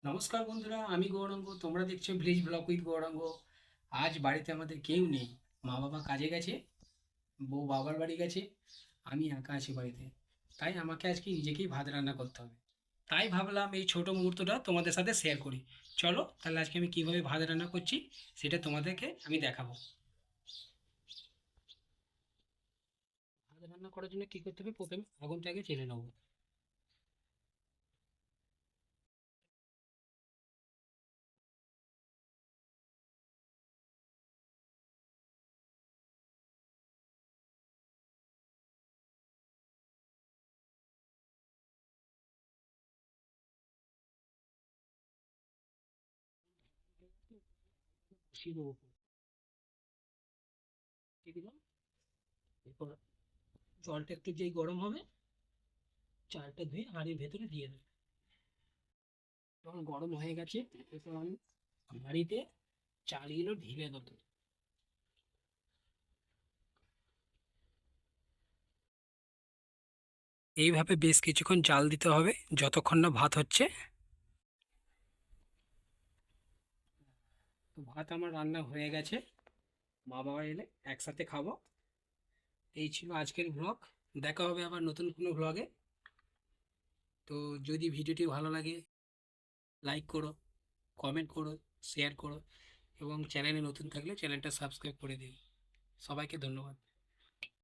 নমস্কার বন্ধুরা, আমি গৌরাঙ্গ। তোমরা দেখছো ভিলেজ ব্লগ উইথ গৌরাঙ্গ। আজ বাড়িতে আমাদের কেউ নেই। মা বাবা কাজে গেছে, বউ বাবার বাড়ি গেছে, আমি একা আছি বাড়িতে। তাই আমাকে আজকে নিজেকেই ভাত রান্না করতে হবে। তাই ভাবলাম এই ছোট মুহূর্তটা তোমাদের সাথে শেয়ার করি। চলো তাহলে আজকে আমি কিভাবে ভাত রান্না করছি সেটা তোমাদেরকে আমি দেখাবো। ভাত রান্না করার জন্য কি করতে হবে, প্রথমে আগুনটা আগে জেলে নেবো। বসিয়ে দেবো, দিয়ে দিলাম। এরপর জলটা একটু যেই গরম হবে, চালটা ধুয়ে হাঁড়ির ভেতরে দিয়ে দেবো। যখন গরম হয়ে গেছে, এরপর আমি হাঁড়িতে চালগুলো ঢেলে দেবো। এইভাবে বেশ কিছুক্ষণ জাল দিতে হবে, যতক্ষণ না ভাত হচ্ছে। তো ভাত আমার রান্না হয়ে গেছে, মা বাবা এলে একসাথে খাবো। এই ছিল আজকের ব্লগ। দেখা হবে আবার নতুন কোনো ব্লগে। তো যদি ভিডিওটি ভালো লাগে, লাইক করো, কমেন্ট করো, শেয়ার করো, এবং চ্যানেলে নতুন থাকলে চ্যানেলটা সাবস্ক্রাইব করে দিও। সবাইকে ধন্যবাদ।